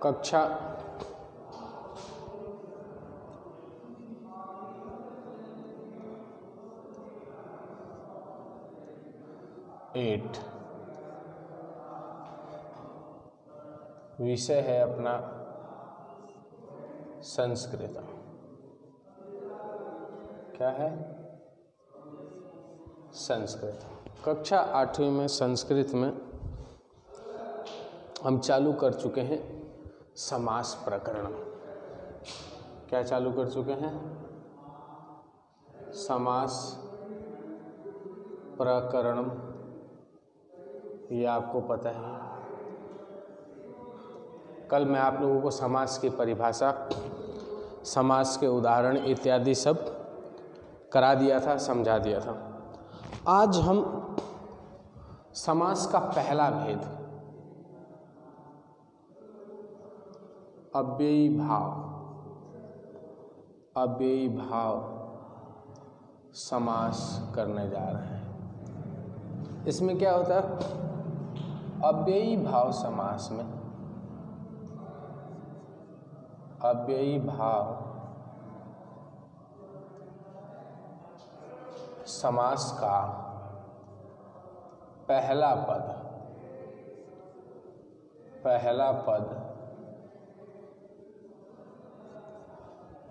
कक्षा 8 विषय है अपना संस्कृत। क्या है? संस्कृत। कक्षा 8वीं में संस्कृत में हम चालू कर चुके हैं समास प्रकरण। क्या चालू कर चुके हैं? समास प्रकरण। ये आपको पता है। कल मैं आप लोगों को समास की परिभाषा, समास के उदाहरण इत्यादि सब करा दिया था, समझा दिया था। आज हम समास का पहला भेद, अव्ययी भाव, अव्ययी भाव समास करने जा रहे हैं। इसमें क्या होता है? अव्ययी भाव समास में अव्ययी भाव समास का पहला पद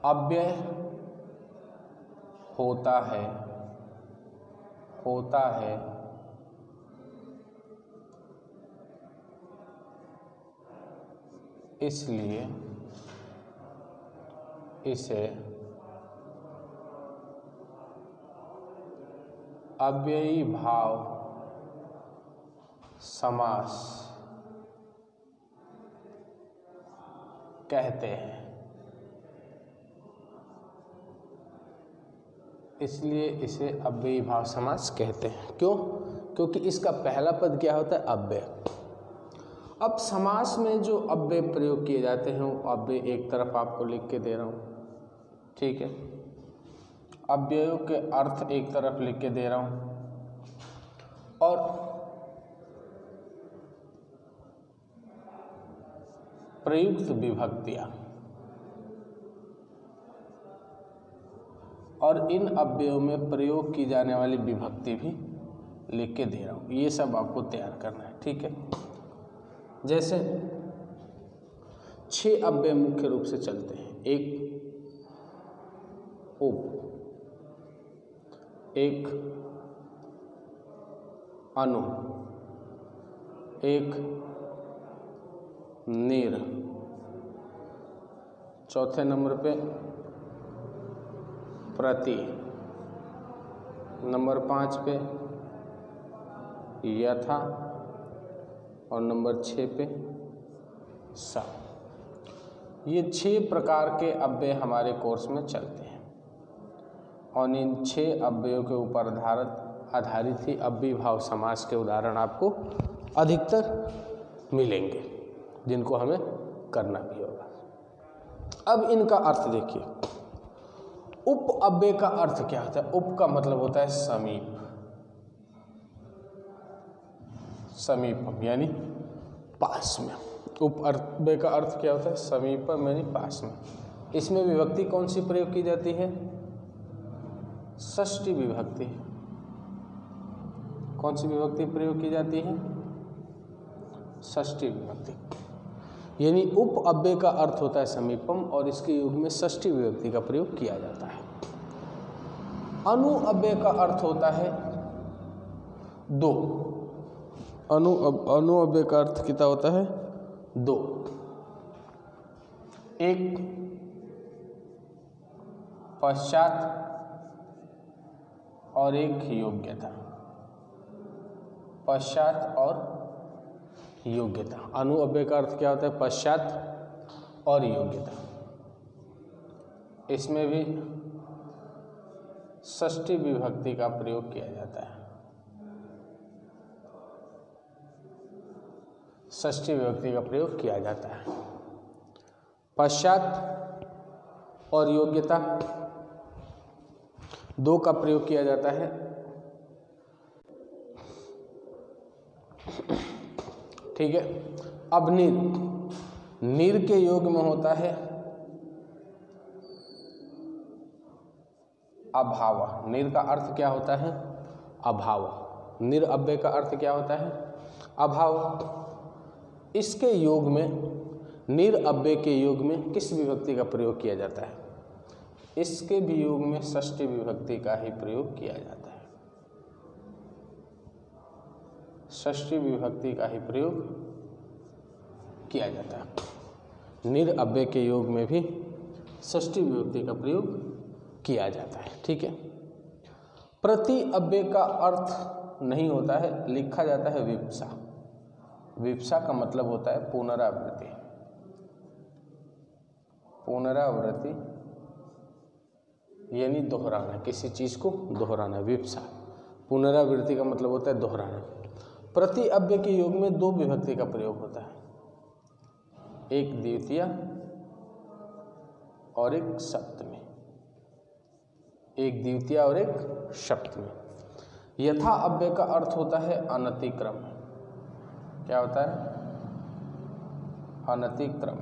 अव्यय होता है इसलिए इसे अव्ययी भाव समास कहते हैं। इसलिए इसे अव्ययी भाव समास कहते हैं। क्यों? क्योंकि इसका पहला पद क्या होता है? अव्यय। अब समास में जो अव्यय प्रयोग किए जाते हैं वो अव्यय एक तरफ आपको लिख के दे रहा हूँ, ठीक है। अव्ययों के अर्थ एक तरफ लिख के दे रहा हूँ और प्रयुक्त विभक्तियां, और इन अव्ययों में प्रयोग की जाने वाली विभक्ति भी लिख के दे रहा हूँ। ये सब आपको तैयार करना है, ठीक है। जैसे 6 अव्यय मुख्य रूप से चलते हैं। एक उप, एक अनु, एक निर, चौथे नंबर पे प्रति, नंबर 5 पे यथा और नंबर 6 पे सा। ये 6 प्रकार के अव्यय हमारे कोर्स में चलते हैं और इन 6 अव्ययों के ऊपर आधारित ही अव्ययी भाव समास के उदाहरण आपको अधिकतर मिलेंगे, जिनको हमें करना भी होगा। अब इनका अर्थ देखिए। उप अव्यय का अर्थ क्या होता है? उप का मतलब होता है समीप, समीपम यानी पास में। उप अव्यय का अर्थ क्या होता है? समीपम यानी पास में। इसमें विभक्ति कौन सी प्रयोग की जाती है? षष्ठी विभक्ति। कौन सी विभक्ति प्रयोग की जाती है? षष्ठी विभक्ति। यानी उप अव्यय का अर्थ होता है समीपम और इसके युग में षष्ठी विभक्ति का प्रयोग किया जाता है। अनु अव्यय का अर्थ होता है 2। अनु अव्यय का अर्थ कितना होता है? 2। एक पश्चात और एक योग्यता। पश्चात और योग्यता। अनु अव्यय का अर्थ क्या होता है? पश्चात और योग्यता। इसमें भी षष्ठी विभक्ति का प्रयोग किया जाता है। षष्ठी विभक्ति का प्रयोग किया जाता है। पश्चात और योग्यता 2 का प्रयोग किया जाता है। ठीक है। अब निर, नीर के योग में होता है अभाव। नीर का अर्थ क्या होता है? अभाव। नीर अव्यय का अर्थ क्या होता है? अभाव। इसके योग में, नीर अव्यय के योग में किस विभक्ति का प्रयोग किया जाता है? इसके भी योग में षष्ठी विभक्ति का ही प्रयोग किया जाता है। षष्ठी विभक्ति का ही प्रयोग किया जाता है। नीर अव्यय के योग में भी षष्ठी विभक्ति का प्रयोग किया जाता है। ठीक है। प्रति अव्यय का अर्थ नहीं होता है, लिखा जाता है विप्सा। विप्सा का मतलब होता है पुनरावृत्ति। पुनरावृत्ति यानी दोहराना, किसी चीज को दोहराना, विप्सा। पुनरावृत्ति का मतलब होता है दोहराना। प्रति अव्यय के योग में दो विभक्ति का प्रयोग होता है, एक द्वितीय और एक सप्तमी। एक द्वितीय और एक सप्तमी। यथा अव्यय का अर्थ होता है अनतिक्रम। क्या होता है? अनतिक्रम।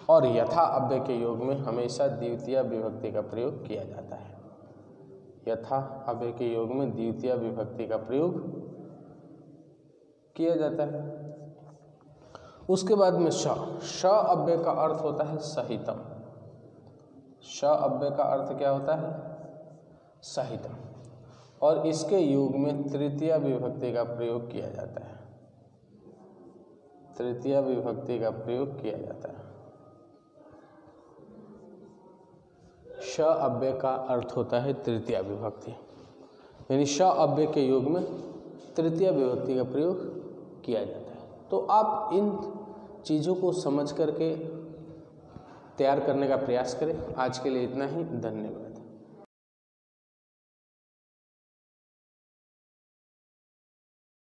और यथा अव्यय के योग में हमेशा द्वितीय विभक्ति का प्रयोग किया जाता है। यथा अव्यय के योग में द्वितीय विभक्ति का प्रयोग किया जाता है। उसके बाद में श अव्यय का अर्थ होता है सहितम। श अव्यय का अर्थ क्या होता है? सहितम। और इसके योग में तृतीय विभक्ति का प्रयोग किया जाता है। तृतीय विभक्ति का प्रयोग किया जाता है। श अव्यय का अर्थ होता है तृतीय विभक्ति, यानी श अव्यय के योग में तृतीय विभक्ति का प्रयोग किया जाता है। तो आप इन चीज़ों को समझ करके तैयार करने का प्रयास करें। आज के लिए इतना ही। धन्यवाद।